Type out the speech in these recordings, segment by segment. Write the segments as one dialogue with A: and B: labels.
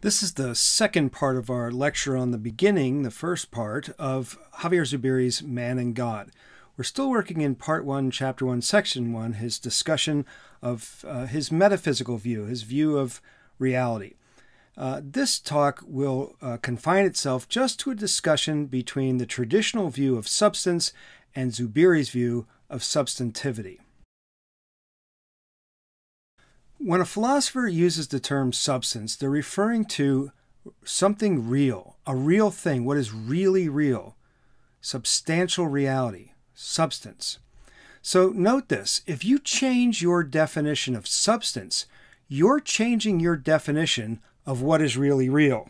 A: This is the second part of our lecture on the beginning, the first part, of Javier Zubiri's Man and God. We're still working in Part 1, Chapter 1, Section 1, his discussion of his metaphysical view, his view of reality. This talk will confine itself just to a discussion between the traditional view of substance and Zubiri's view of substantivity. When a philosopher uses the term substance, they're referring to something real, a real thing, what is really real, substantial reality, substance. So note this, if you change your definition of substance, you're changing your definition of what is really real.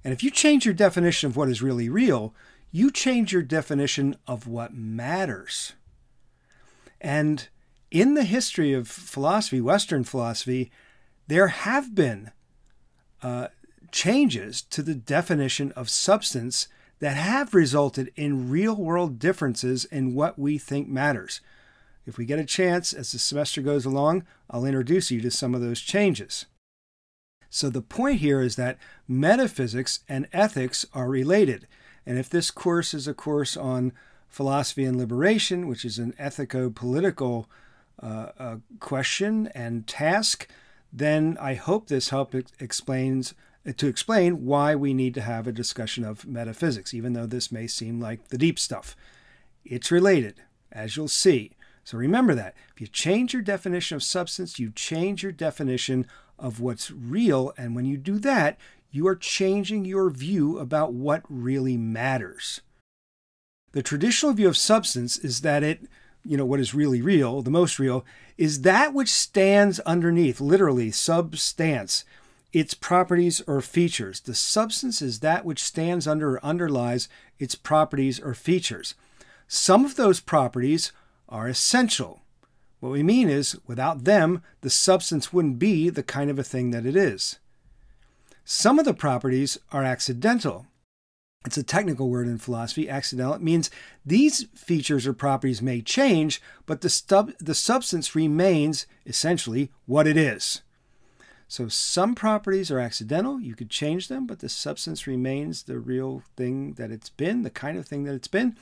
A: And if you change your definition of what is really real, you change your definition of what matters. And in the history of philosophy, Western philosophy, there have been changes to the definition of substance that have resulted in real-world differences in what we think matters. If we get a chance, as the semester goes along, I'll introduce you to some of those changes. So the point here is that metaphysics and ethics are related. And if this course is a course on philosophy and liberation, which is an ethico-political question and task, then I hope this helps explain why we need to have a discussion of metaphysics, even though this may seem like the deep stuff. It's related, as you'll see. So remember that. If you change your definition of substance, you change your definition of what's real, and when you do that, you are changing your view about what really matters. The traditional view of substance is that what is really real, the most real, is that which stands underneath, literally, substance, its properties or features. The substance is that which stands under or underlies its properties or features. Some of those properties are essential. What we mean is, without them, the substance wouldn't be the kind of a thing that it is. Some of the properties are accidental. It's a technical word in philosophy, accidental. It means these features or properties may change, but the substance remains essentially what it is. So some properties are accidental. You could change them, but the substance remains the real thing that it's been, the kind of thing that it's been.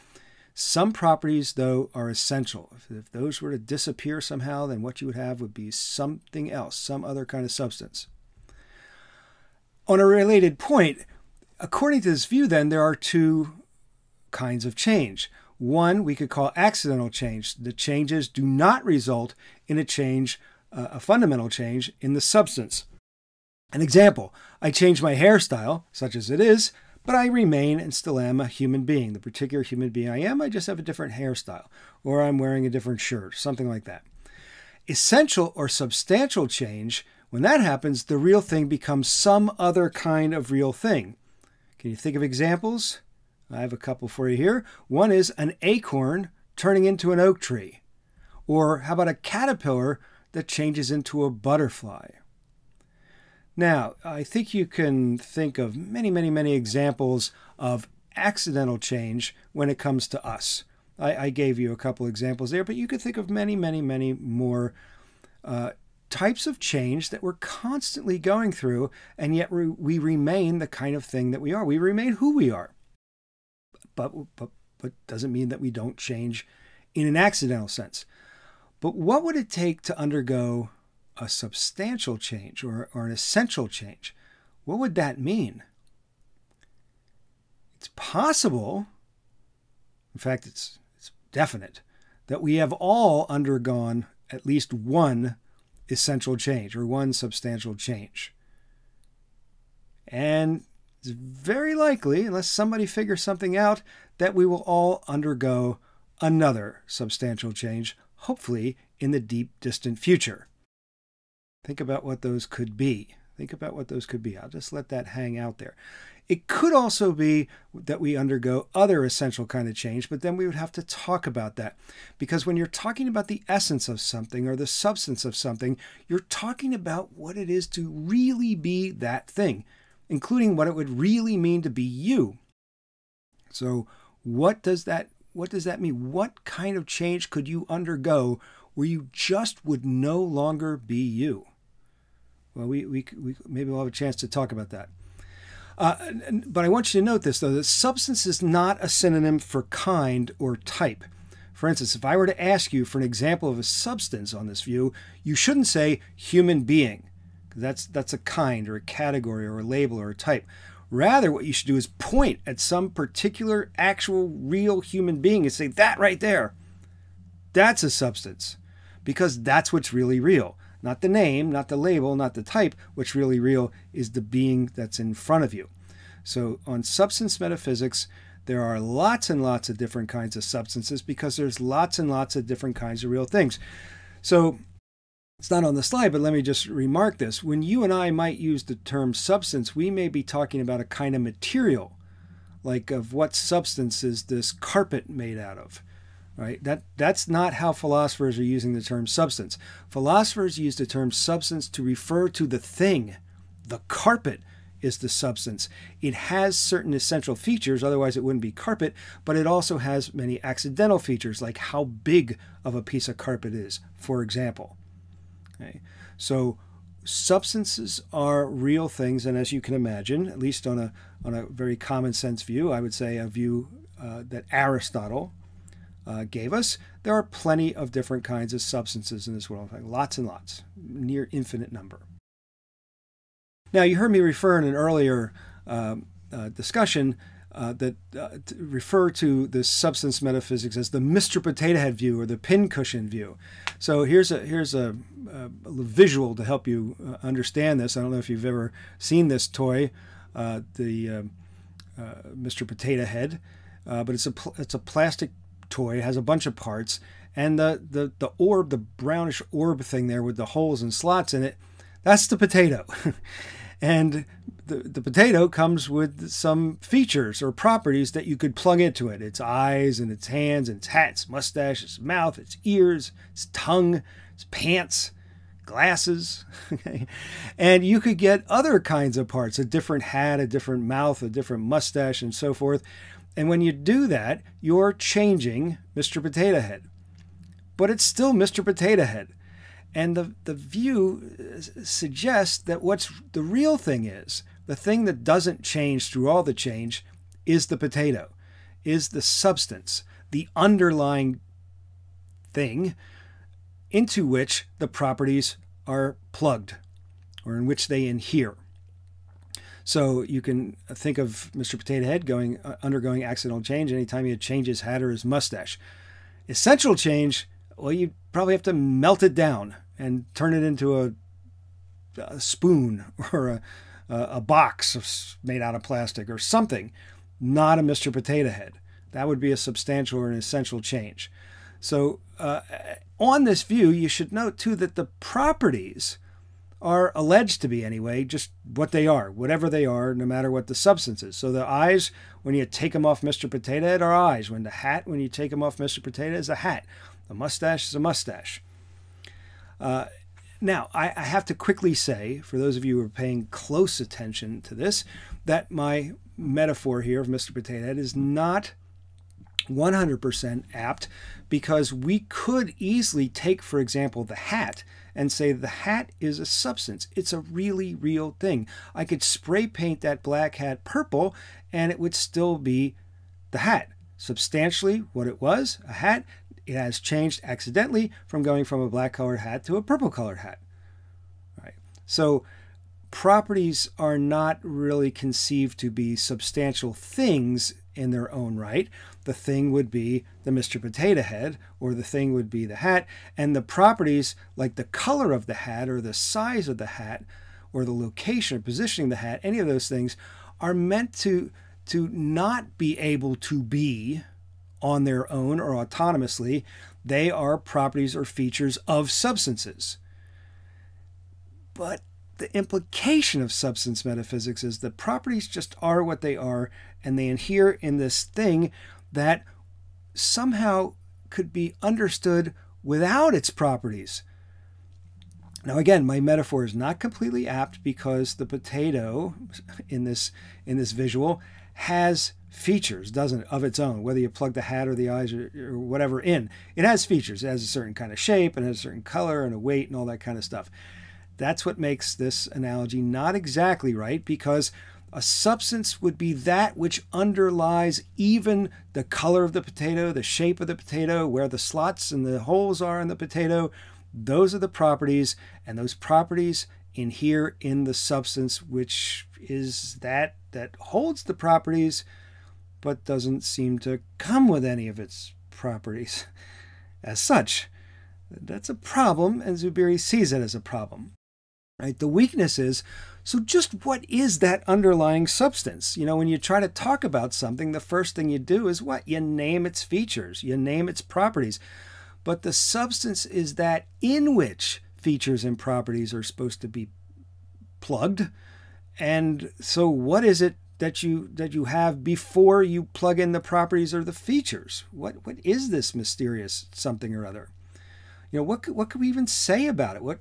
A: Some properties, though, are essential. If those were to disappear somehow, then what you would have would be something else, some other kind of substance. On a related point, according to this view, then, there are two kinds of change. One we could call accidental change. The changes do not result in a fundamental change in the substance. An example, I change my hairstyle, such as it is, but I remain and still am a human being. The particular human being I am, I just have a different hairstyle, or I'm wearing a different shirt, something like that. Essential or substantial change, when that happens, the real thing becomes some other kind of real thing. Can you think of examples? I have a couple for you here. One is an acorn turning into an oak tree. Or how about a caterpillar that changes into a butterfly? Now, I think you can think of many examples of accidental change when it comes to us. I gave you a couple examples there, but you could think of many more types of change that we're constantly going through, and yet we remain the kind of thing that we are. We remain who we are. But doesn't mean that we don't change in an accidental sense. But what would it take to undergo a substantial change or an essential change? What would that mean? It's possible, in fact, it's definite, that we have all undergone at least one essential change or one substantial change. And it's very likely, unless somebody figures something out, that we will all undergo another substantial change, hopefully in the deep, distant future. Think about what those could be. I'll just let that hang out there. It could also be that we undergo other essential kind of change, but then we would have to talk about that. Because when you're talking about the essence of something or the substance of something, you're talking about what it is to really be that thing, including what it would really mean to be you. So what does that mean? What kind of change could you undergo where you just would no longer be you? Well, maybe we'll have a chance to talk about that. But I want you to note this, though, that substance is not a synonym for kind or type. For instance, if I were to ask you for an example of a substance on this view, you shouldn't say human being. That's a kind or a category or a label or a type. Rather, what you should do is point at some particular actual real human being and say, that right there, that's a substance. Because that's what's really real. Not the name, not the label, not the type. What's really real is the being that's in front of you. So on substance metaphysics, there are lots and lots of different kinds of substances because there's lots and lots of different kinds of real things. So it's not on the slide, but let me just remark this. When you and I might use the term substance, we may be talking about a kind of material, like of what substance is this carpet made out of. Right? That's not how philosophers are using the term substance. Philosophers use the term substance to refer to the thing. The carpet is the substance. It has certain essential features, otherwise it wouldn't be carpet, but it also has many accidental features, like how big of a piece of carpet is, for example. Okay? So substances are real things, and as you can imagine, at least on a very common sense view, I would say a view that Aristotle gave us, there are plenty of different kinds of substances in this world, like lots and lots, near infinite number. Now, you heard me refer in an earlier discussion refer to the substance metaphysics as the Mr. Potato Head view or the pincushion view. So here's a visual to help you understand this. I don't know if you've ever seen this toy, the Mr. Potato Head, but it's a plastic toy. It has a bunch of parts, and the orb, the brownish orb thing there with the holes and slots in it, that's the potato. And the potato comes with some features or properties that you could plug into it. Its eyes and its hands and its hat, its mustache, its mouth, its ears, its tongue, its pants, glasses. And you could get other kinds of parts, a different hat, a different mouth, a different mustache, and so forth. And when you do that, you're changing Mr. Potato Head. But it's still Mr. Potato Head. And the view suggests that what's the real thing is, the thing that doesn't change through all the change, is the potato, is the substance, the underlying thing into which the properties are plugged, or in which they inhere. So you can think of Mr. Potato Head undergoing accidental change anytime he changes his hat or his mustache. Essential change, well, you probably have to melt it down and turn it into a spoon or a box made out of plastic or something, not a Mr. Potato Head. That would be a substantial or an essential change. So on this view, you should note, too, that the properties are alleged to be, anyway, just what they are, whatever they are, no matter what the substance is. So the eyes, when you take them off Mr. Potato Head, are eyes. When the hat, when you take them off Mr. Potato Head, is a hat. The mustache is a mustache. Now, I have to quickly say, for those of you who are paying close attention to this, that my metaphor here of Mr. Potato Head is not 100% apt, because we could easily take, for example, the hat and say the hat is a substance. It's a really real thing. I could spray paint that black hat purple and it would still be the hat. Substantially what it was, a hat. It has changed accidentally from going from a black colored hat to a purple colored hat. Right. So properties are not really conceived to be substantial things in their own right. The thing would be the Mr. Potato Head, or the thing would be the hat, and the properties like the color of the hat or the size of the hat or the location or positioning of the hat, any of those things are meant to not be able to be on their own or autonomously. They are properties or features of substances. But the implication of substance metaphysics is that properties just are what they are, and they inhere in this thing that somehow could be understood without its properties. Now again, my metaphor is not completely apt, because the potato in this visual has features, doesn't it, of its own, whether you plug the hat or the eyes or whatever in. It has features. It has a certain kind of shape and has a certain color and a weight and all that kind of stuff. that's what makes this analogy not exactly right, because a substance would be that which underlies even the color of the potato, the shape of the potato, where the slots and the holes are in the potato. Those are the properties, and those properties inhere in the substance, which is that holds the properties but doesn't seem to come with any of its properties as such. That's a problem, and Zubiri sees it as a problem. Right? The weakness is, so just what is that underlying substance? When you try to talk about something, the first thing you do is what? You name its features, you name its properties. But the substance is that in which features and properties are supposed to be plugged. And so what is it that you have before you plug in the properties or the features? What is this mysterious something or other? What could we even say about it? What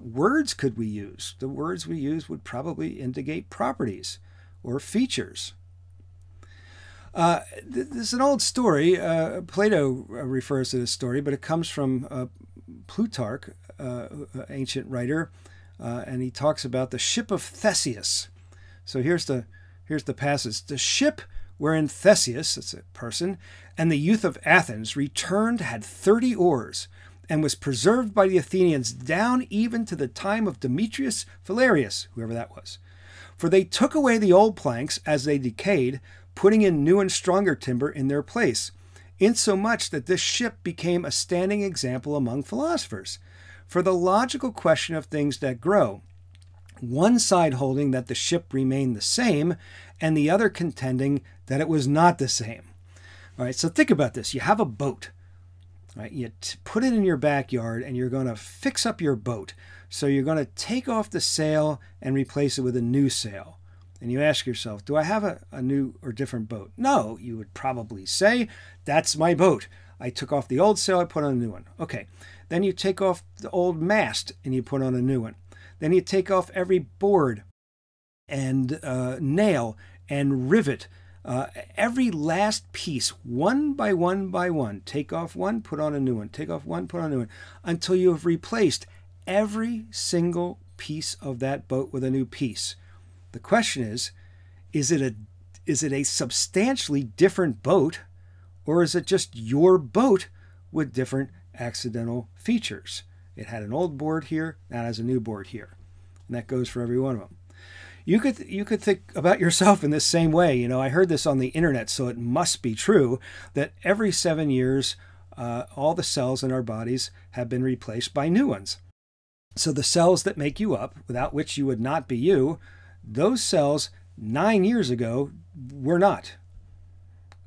A: words could we use? The words we use would probably indicate properties or features. This is an old story. Plato refers to this story, but it comes from Plutarch, ancient writer, and he talks about the ship of Theseus. So here's the passage. The ship wherein Theseus, that's a person, and the youth of Athens returned had 30 oars, and was preserved by the Athenians down even to the time of Demetrius Phalereus, whoever that was. For they took away the old planks as they decayed, putting in new and stronger timber in their place, insomuch that this ship became a standing example among philosophers, for the logical question of things that grow, one side holding that the ship remained the same, and the other contending that it was not the same. All right, so think about this. You have a boat. Right, you put it in your backyard and you're going to fix up your boat. So you're going to take off the sail and replace it with a new sail. And you ask yourself, do I have a new or different boat? No, you would probably say, that's my boat. I took off the old sail, I put on a new one. Okay, then you take off the old mast and you put on a new one. Then you take off every board and nail and rivet, every last piece, one by one by one. Take off one, put on a new one. Take off one, put on a new one, until you have replaced every single piece of that boat with a new piece. The question is it a substantially different boat, or is it just your boat with different accidental features? It had an old board here, now it has a new board here. And that goes for every one of them. You could think about yourself in this same way. I heard this on the internet, so it must be true that every 7 years, all the cells in our bodies have been replaced by new ones. So the cells that make you up, without which you would not be you, those cells 9 years ago were not.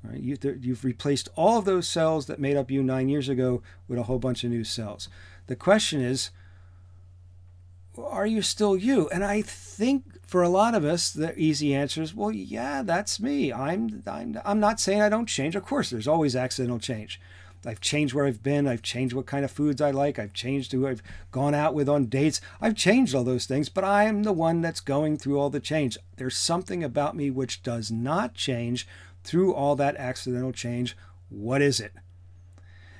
A: Right? You've replaced all of those cells that made up you 9 years ago with a whole bunch of new cells. The question is, are you still you? And I think for a lot of us, the easy answer is, well, yeah, that's me. I'm not saying I don't change. Of course, there's always accidental change. I've changed where I've been. I've changed what kind of foods I like. I've changed who I've gone out with on dates. I've changed all those things, but I am the one that's going through all the change. There's something about me which does not change through all that accidental change. What is it?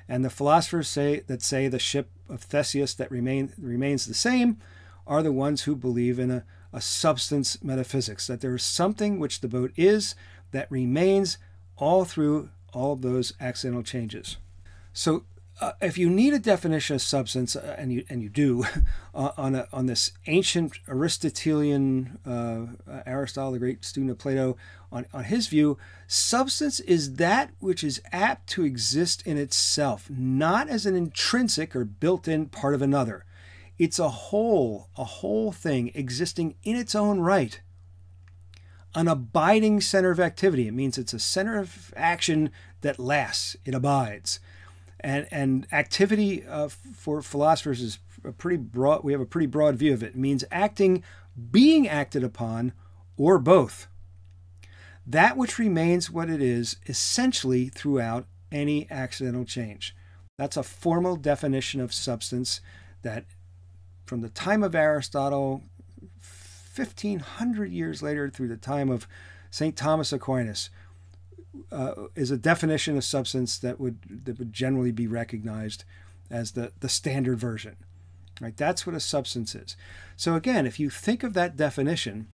A: And the philosophers say the ship of Theseus that remains the same are the ones who believe in a substance metaphysics, that there is something which the boat is that remains all through all of those accidental changes. So if you need a definition of substance, and you do, on this ancient Aristotelian, Aristotle, the great student of Plato, on his view, substance is that which is apt to exist in itself, not as an intrinsic or built-in part of another. It's a whole thing existing in its own right. An abiding center of activity. It means it's a center of action that lasts. It abides. And activity for philosophers is a pretty broad. We have a pretty broad view of it. It means acting, being acted upon, or both. That which remains what it is essentially throughout any accidental change. That's a formal definition of substance that, from the time of Aristotle, 1,500 years later, through the time of St. Thomas Aquinas, is a definition of substance that would generally be recognized as the standard version. Right? That's what a substance is. So again, if you think of that definition,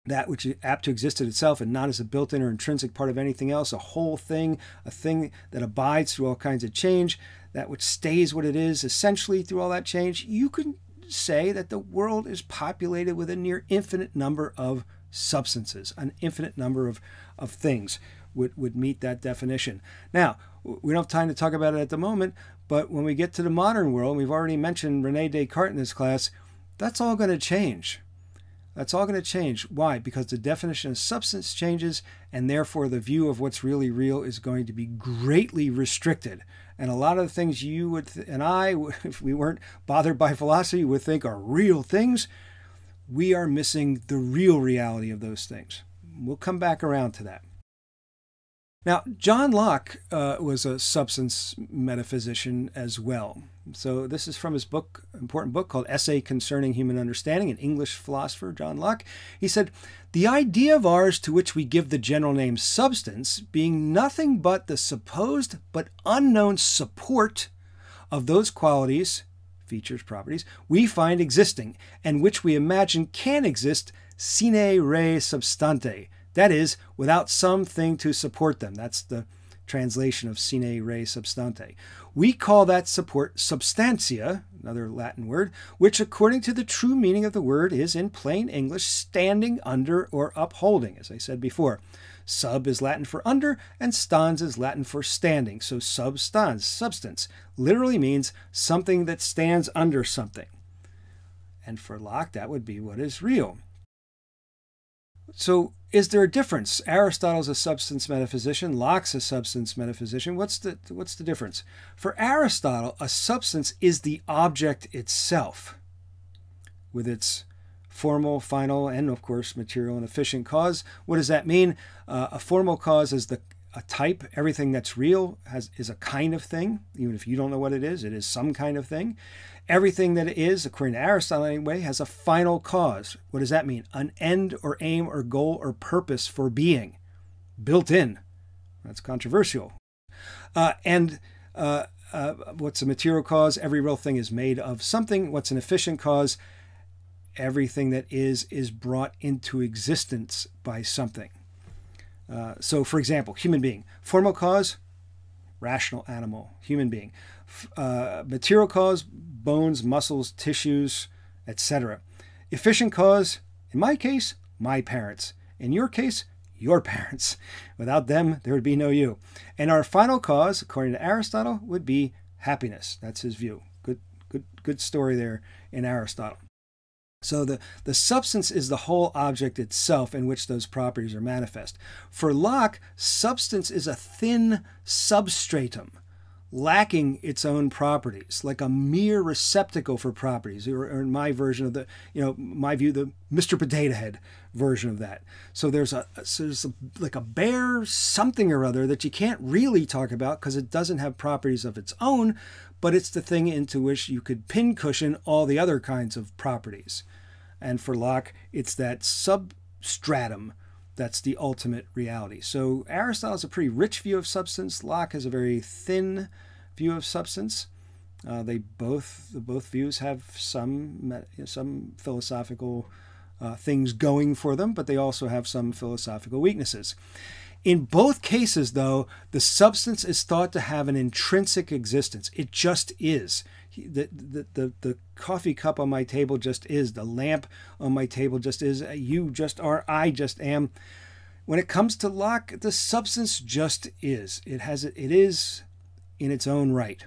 A: that which is apt to exist in itself and not as a built-in or intrinsic part of anything else, a whole thing, a thing that abides through all kinds of change, that which stays what it is essentially through all that change, you can say that the world is populated with a near infinite number of substances, an infinite number of things would meet that definition. Now, we don't have time to talk about it at the moment, but when we get to the modern world, we've already mentioned René Descartes in this class, that's all going to change. That's all going to change. Why? Because the definition of substance changes, and therefore the view of what's really real is going to be greatly restricted. And a lot of the things you would, and I, if we weren't bothered by philosophy, would think are real things, we are missing the real reality of those things. We'll come back around to that. Now, John Locke was a substance metaphysician as well. So this is from his book, important book called Essay Concerning Human Understanding, an English philosopher, John Locke. He said, "The idea of ours to which we give the general name substance, being nothing but the supposed but unknown support of those qualities, features, properties, we find existing, and which we imagine can exist sine re substante, that is, without something to support them." That's the translation of sine re substante. We call that support substantia, another Latin word, which according to the true meaning of the word is in plain English standing under or upholding, as I said before. Sub is Latin for under, and stans is Latin for standing. So substans, substance, literally means something that stands under something. And for Locke, that would be what is real. So is there a difference? Aristotle's a substance metaphysician, Locke's a substance metaphysician. What's the difference? For Aristotle, a substance is the object itself, with its formal, final, and of course material and efficient cause. What does that mean? A formal cause is a type. Everything that's real is a kind of thing. Even if you don't know what it is some kind of thing. Everything that is, according to Aristotle anyway, has a final cause. What does that mean? An end or aim or goal or purpose for being. Built in. That's controversial. What's a material cause? Every real thing is made of something. What's an efficient cause? Everything that is brought into existence by something. So, for example, human being. Formal cause, rational animal, human being. Material cause, bones, muscles, tissues, etc. Efficient cause, in my case, my parents. In your case, your parents. Without them, there would be no you. And our final cause, according to Aristotle, would be happiness. That's his view. Good story there in Aristotle. So the substance is the whole object itself in which those properties are manifest. For Locke, substance is a thin substratum, lacking its own properties, like a mere receptacle for properties, or in my version of my view, the Mr. Potato Head version of that. So there's like a bare something or other that you can't really talk about because it doesn't have properties of its own, but it's the thing into which you could pincushion all the other kinds of properties. And for Locke, it's that substratum that's the ultimate reality. So Aristotle has a pretty rich view of substance. Locke has a very thin view of substance. The both views have some philosophical things going for them, but they also have some philosophical weaknesses. In both cases, though, the substance is thought to have an intrinsic existence. It just is. The coffee cup on my table just is. The lamp on my table just is. You just are. I just am. When it comes to Locke, the substance just is. It is in its own right.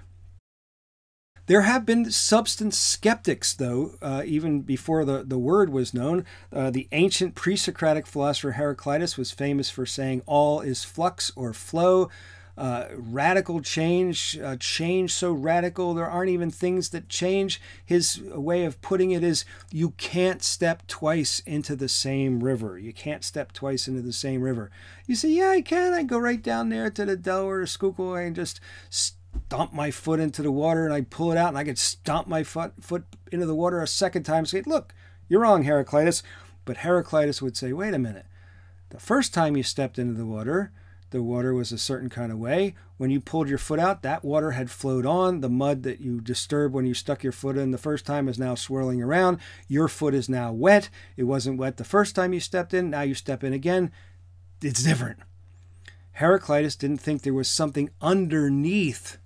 A: There have been substance skeptics, though, even before the word was known. The ancient pre-Socratic philosopher Heraclitus was famous for saying all is flux or flow. Radical change, change so radical there aren't even things that change. His way of putting it is, you can't step twice into the same river. You can't step twice into the same river. You say, yeah, I can. I go right down there to the Delaware or Schuylkill and just stomp my foot into the water, and I pull it out, and I could stomp my foot into the water a second time and say, look, you're wrong, Heraclitus. But Heraclitus would say, wait a minute. The first time you stepped into the water, the water was a certain kind of way. When you pulled your foot out, that water had flowed on. The mud that you disturbed when you stuck your foot in the first time is now swirling around. Your foot is now wet. It wasn't wet the first time you stepped in. Now you step in again. It's different. Heraclitus didn't think there was something underneath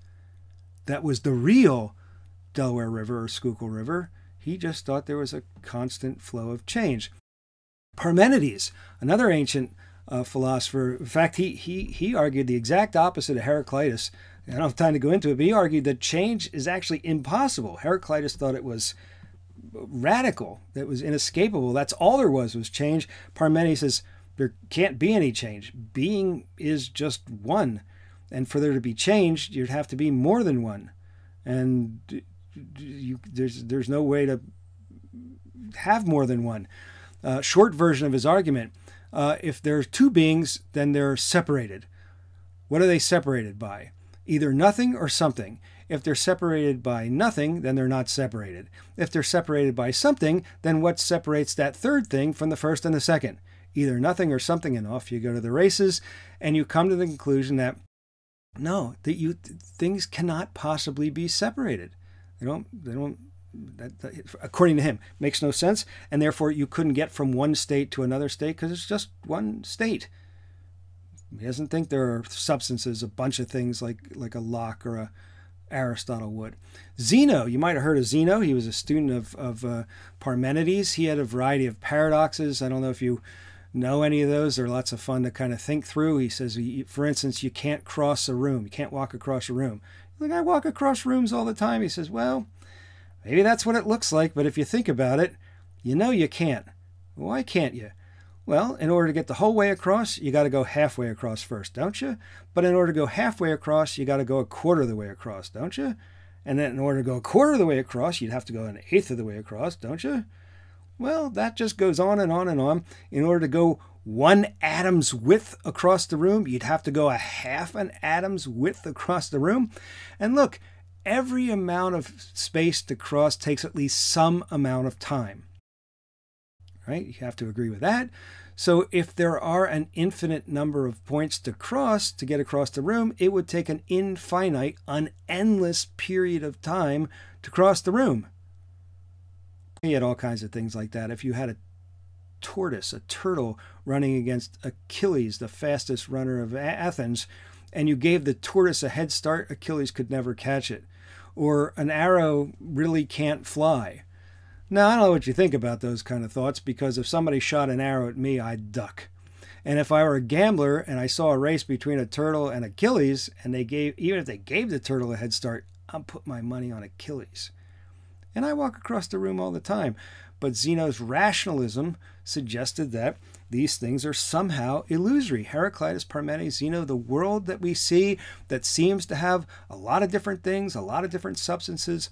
A: that was the real Delaware River or Schuylkill River. He just thought there was a constant flow of change. Parmenides, another ancient philosopher, in fact, he argued the exact opposite of Heraclitus. I don't have time to go into it, but he argued that change is actually impossible. Heraclitus thought it was radical, that it was inescapable. That's all there was change. Parmenides says there can't be any change. Being is just one. And for there to be change, you'd have to be more than one. And there's no way to have more than one. Short version of his argument, if there's two beings, then they're separated. What are they separated by? Either nothing or something. If they're separated by nothing, then they're not separated. If they're separated by something, then what separates that third thing from the first and the second? Either nothing or something, and off you go to the races, and you come to the conclusion that no, things cannot possibly be separated. That, according to him, makes no sense, and therefore you couldn't get from one state to another state because it's just one state. He doesn't think there are substances, a bunch of things like a Locke or a Aristotle would. Zeno, you might have heard of Zeno. He was a student of Parmenides. He had a variety of paradoxes. I don't know if you know any of those. They're lots of fun to kind of think through. He says, for instance, you can't cross a room. You can't walk across a room. Like, I walk across rooms all the time. He says, well, maybe that's what it looks like, but if you think about it, you know you can't. Why can't you? Well, in order to get the whole way across, you got to go halfway across first, don't you? But in order to go halfway across, you got to go a quarter of the way across, don't you? And then in order to go a quarter of the way across, you'd have to go an eighth of the way across, don't you? Well, that just goes on and on and on. In order to go one atom's width across the room, you'd have to go a half an atom's width across the room. And look, every amount of space to cross takes at least some amount of time. Right? You have to agree with that. So if there are an infinite number of points to cross to get across the room, it would take an infinite, an endless period of time to cross the room. You had all kinds of things like that. If you had a tortoise, a turtle, running against Achilles, the fastest runner of Athens, and you gave the tortoise a head start, Achilles could never catch it. Or an arrow really can't fly. Now, I don't know what you think about those kind of thoughts, because if somebody shot an arrow at me, I'd duck. And if I were a gambler and I saw a race between a turtle and Achilles, and even if they gave the turtle a head start, I'll put my money on Achilles. And I walk across the room all the time. But Zeno's rationalism suggested that these things are somehow illusory. Heraclitus, Parmenides, Zeno, the world that we see that seems to have a lot of different things, a lot of different substances,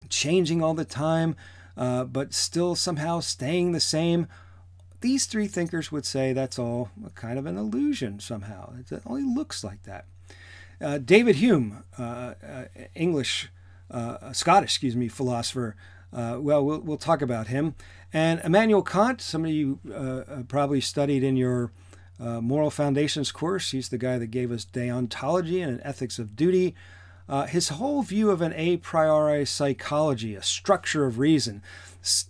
A: changing all the time, but still somehow staying the same. These three thinkers would say that's all a kind of an illusion somehow. It only looks like that. David Hume, Scottish philosopher. We'll talk about him. And Immanuel Kant, some of you probably studied in your Moral Foundations course. He's the guy that gave us deontology and an ethics of duty. His whole view of an a priori psychology, a structure of reason.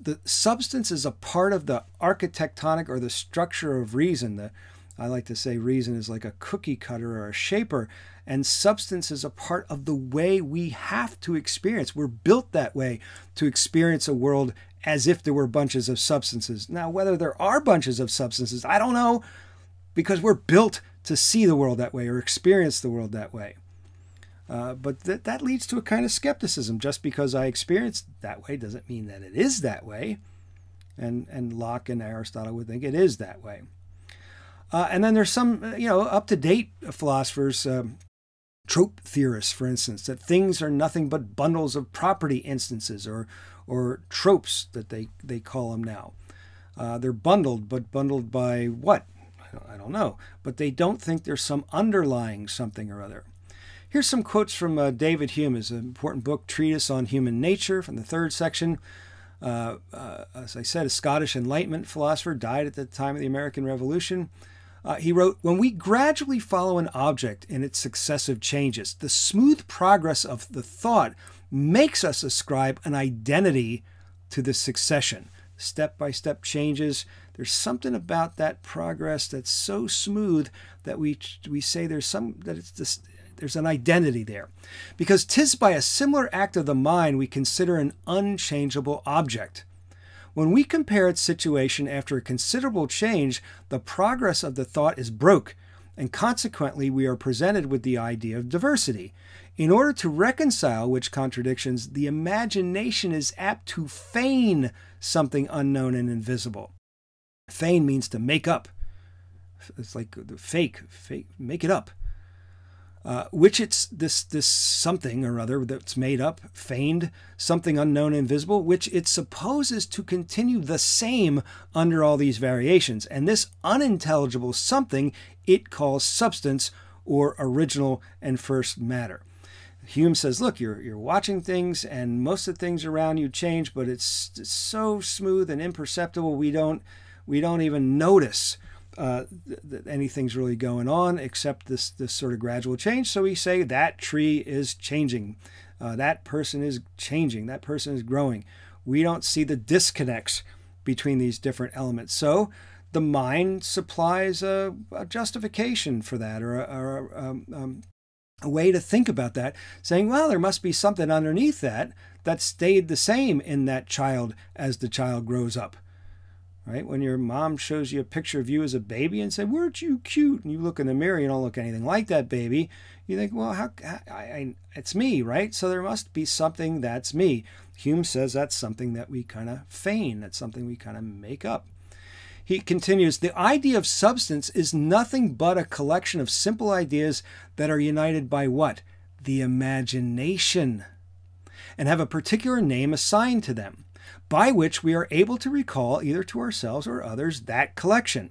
A: The substance is a part of the architectonic or the structure of reason. I like to say reason is like a cookie cutter or a shaper, and substance is a part of the way we have to experience. We're built that way, to experience a world as if there were bunches of substances. Now, whether there are bunches of substances, I don't know, because we're built to see the world that way or experience the world that way. But that leads to a kind of skepticism. Just because I experience it that way doesn't mean that it is that way. And Locke and Aristotle would think it is that way. And then there's some, up-to-date philosophers, trope theorists, for instance, that things are nothing but bundles of property instances or tropes that they call them now. They're bundled, but bundled by what? I don't know. But they don't think there's some underlying something or other. Here's some quotes from David Hume, his important book, Treatise on Human Nature, from the third section. As I said, a Scottish Enlightenment philosopher, died at the time of the American Revolution. He wrote, when we gradually follow an object in its successive changes, the smooth progress of the thought makes us ascribe an identity to the succession. Step-by-step changes. There's something about that progress that's so smooth that we say there's an identity there. Because 'tis by a similar act of the mind we consider an unchangeable object. When we compare its situation after a considerable change, the progress of the thought is broke, and consequently we are presented with the idea of diversity. In order to reconcile which contradictions, the imagination is apt to feign something unknown and invisible. Feign means to make up. It's like the fake, make it up. Which it's this something or other that's made up, feigned, something unknown and invisible, which it supposes to continue the same under all these variations. And this unintelligible something it calls substance or original and first matter. Hume says, look, you're watching things and most of the things around you change, but it's so smooth and imperceptible we don't even notice that anything's really going on except this sort of gradual change. So we say that tree is changing, that person is changing, that person is growing. We don't see the disconnects between these different elements. So the mind supplies a justification for that, or a way to think about that, saying, well, there must be something underneath that stayed the same in that child as the child grows up. Right? When your mom shows you a picture of you as a baby and says, weren't you cute? And you look in the mirror, you don't look anything like that baby. You think, well, it's me, right? So there must be something that's me. Hume says that's something that we kind of feign. That's something we kind of make up. He continues, the idea of substance is nothing but a collection of simple ideas that are united by what? The imagination, and have a particular name assigned to them, by which we are able to recall either to ourselves or others that collection.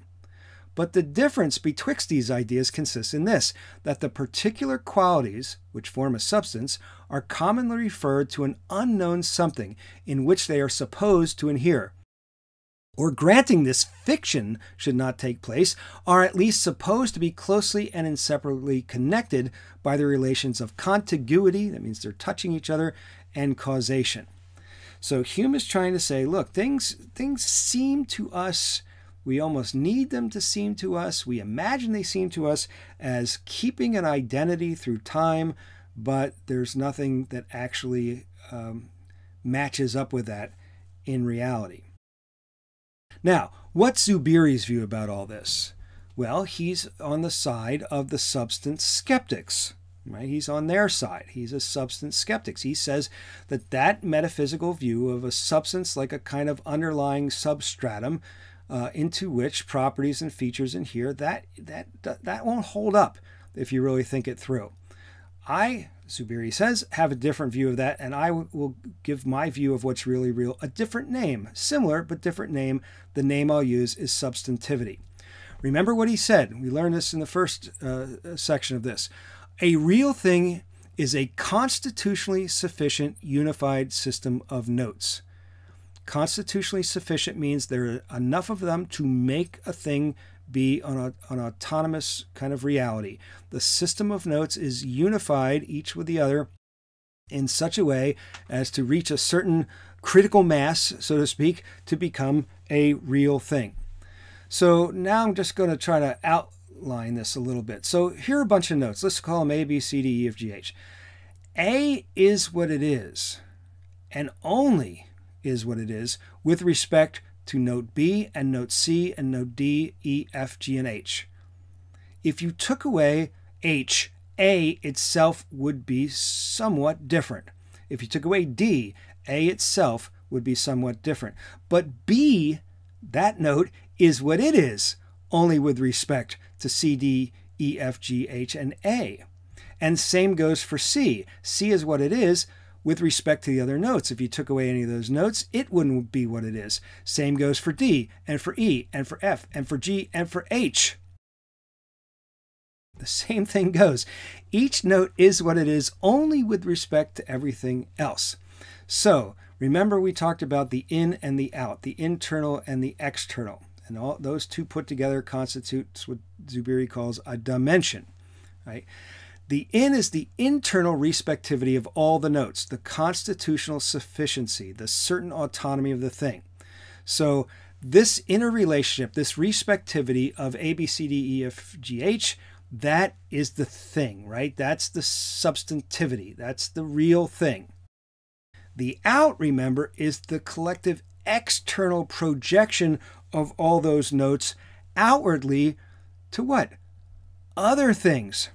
A: But the difference betwixt these ideas consists in this, that the particular qualities which form a substance are commonly referred to an unknown something in which they are supposed to inhere, or granting this fiction should not take place, are at least supposed to be closely and inseparably connected by the relations of contiguity, that means they're touching each other, and causation. So Hume is trying to say, look, things seem to us, we almost need them to seem to us, we imagine they seem to us as keeping an identity through time, but there's nothing that actually matches up with that in reality. Now, what's Zubiri's view about all this? Well, he's on the side of the substance skeptics. Right? He's on their side. He's a substance skeptics. He says that metaphysical view of a substance like a kind of underlying substratum into which properties and features inhere, that won't hold up if you really think it through. Zubiri says, have a different view of that, and I will give my view of what's really real a different name. Similar, but different name. The name I'll use is substantivity. Remember what he said. We learned this in the first section of this. A real thing is a constitutionally sufficient unified system of notes. Constitutionally sufficient means there are enough of them to make a thing be an autonomous kind of reality. The system of notes is unified, each with the other, in such a way as to reach a certain critical mass, so to speak, to become a real thing. So now I'm just going to try to outline this a little bit. So here are a bunch of notes. Let's call them A, B, C, D, E, F, G, H. A is what it is, and only is what it is with respect to note B and note C and note D, E, F, G, and H. If you took away H, A itself would be somewhat different. If you took away D, A itself would be somewhat different. But B, that note, is what it is, only with respect to C, D, E, F, G, H, and A. And same goes for C. C is what it is with respect to the other notes. If you took away any of those notes, it wouldn't be what it is. Same goes for D, and for E, and for F, and for G, and for H. The same thing goes. Each note is what it is only with respect to everything else. So, remember we talked about the in and the out, the internal and the external. And all those two put together constitutes what Zubiri calls a dimension, right? The in is the internal respectivity of all the notes, the constitutional sufficiency, the certain autonomy of the thing. So this inner relationship, this respectivity of A, B, C, D, E, F, G, H, that is the thing, right? That's the substantivity. That's the real thing. The out, remember, is the collective external projection of all those notes outwardly to what? Other things,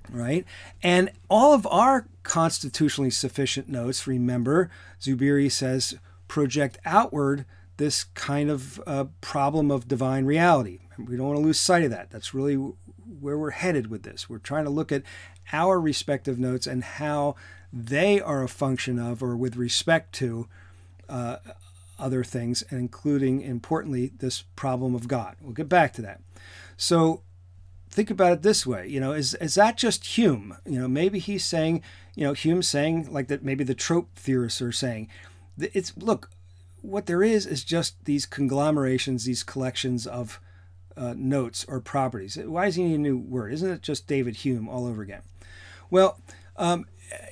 A: right? And all of our constitutionally sufficient notes, remember, Zubiri says, project outward this kind of problem of divine reality. We don't want to lose sight of that. That's really where we're headed with this. We're trying to look at our respective notes and how they are a function of or with respect to other things, and including, importantly, this problem of God. We'll get back to that. So think about it this way. Is that just Hume? Maybe he's saying, Hume's saying like that. Maybe the trope theorists are saying, look, what there is just these conglomerations, these collections of notes or properties. Why does he need a new word? Isn't it just David Hume all over again? Well,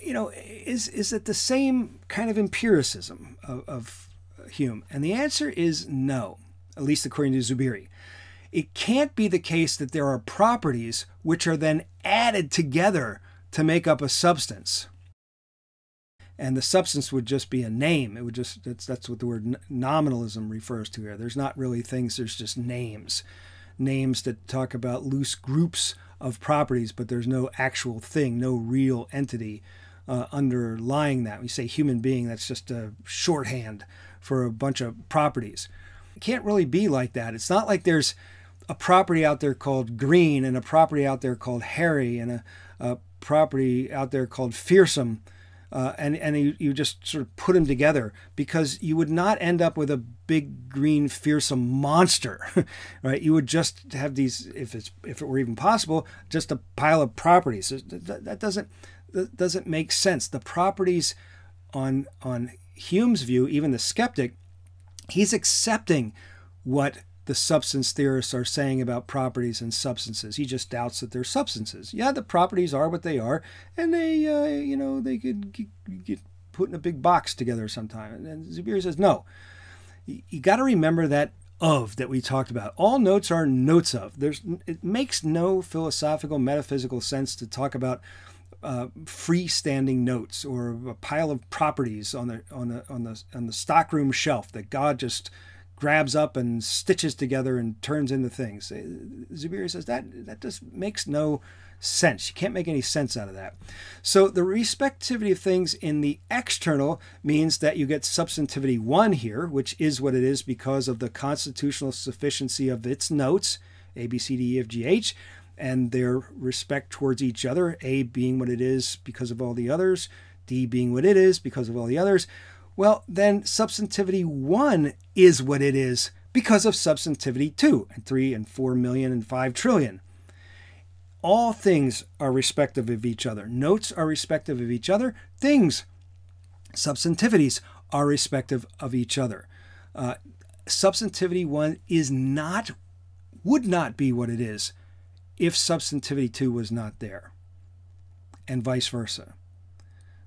A: is it the same kind of empiricism of Hume? And the answer is no, at least according to Zubiri. It can't be the case that there are properties which are then added together to make up a substance. And the substance would just be a name. It would just, that's what the word nominalism refers to here. There's not really things, there's just names. Names that talk about loose groups of properties, but there's no actual thing, no real entity underlying that. We say human being, that's just a shorthand for a bunch of properties. It can't really be like that. It's not like there's a property out there called green and a property out there called hairy and a property out there called fearsome. And you just sort of put them together, because you would not end up with a big green fearsome monster, right? You would just have these, if it were even possible, just a pile of properties. That doesn't make sense. The properties on Hume's view, even the skeptic, he's accepting what the substance theorists are saying about properties and substances. He just doubts that they're substances. Yeah, the properties are what they are, and they, they could get put in a big box together sometime. And Zubiri says, no, you got to remember that of that we talked about. All notes are notes of. It makes no philosophical, metaphysical sense to talk about freestanding notes or a pile of properties on the stockroom shelf that God just grabs up and stitches together and turns into things. Zubiri says that just makes no sense. You can't make any sense out of that. So the respectivity of things in the external means that you get substantivity 1 here, which is what it is because of the constitutional sufficiency of its notes, A, B, C, D, E, F, G, H, and their respect towards each other, A being what it is because of all the others, D being what it is because of all the others. Well, then substantivity 1 is what it is because of substantivity 2 and 3 and 4 million and 5 trillion. All things are respective of each other. Notes are respective of each other. Things, substantivities, are respective of each other. Substantivity 1 would not be what it is if substantivity 2 was not there, and vice versa.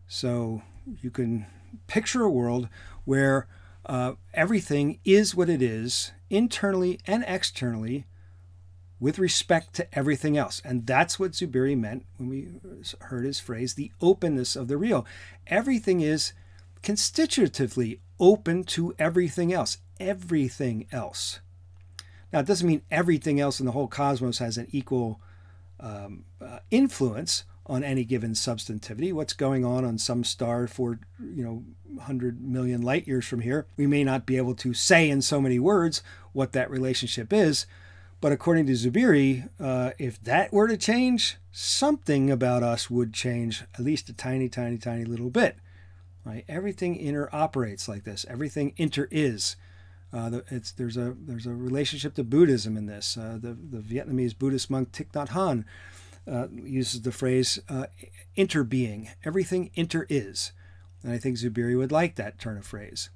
A: So you can picture a world where everything is what it is, internally and externally, with respect to everything else. And that's what Zubiri meant when we heard his phrase, the openness of the real. Everything is constitutively open to everything else. Everything else. Now, it doesn't mean everything else in the whole cosmos has an equal influence on any given substantivity. What's going on some star for 100 million light years from here, we may not be able to say in so many words what that relationship is. But according to Zubiri, if that were to change, something about us would change, at least a tiny, tiny, tiny little bit. Right? Everything interoperates like this. Everything inter-is. There's a relationship to Buddhism in this. The Vietnamese Buddhist monk Thich Nhat Hanh uses the phrase interbeing. Everything inter-is. And I think Zubiri would like that turn of phrase.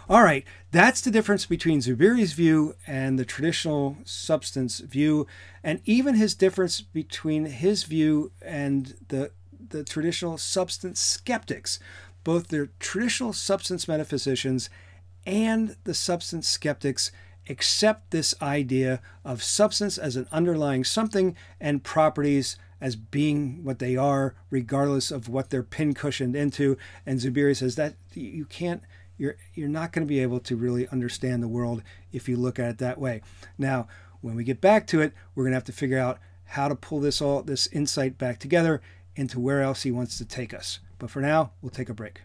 A: All right, that's the difference between Zubiri's view and the traditional substance view, and even his difference between his view and the traditional substance skeptics. Both the traditional substance metaphysicians and the substance skeptics accept this idea of substance as an underlying something and properties as being what they are, regardless of what they're pincushioned into. And Zubiri says that you can't, you're not going to be able to really understand the world if you look at it that way. Now, when we get back to it, we're going to have to figure out how to pull this insight back together into where else he wants to take us. But for now, we'll take a break.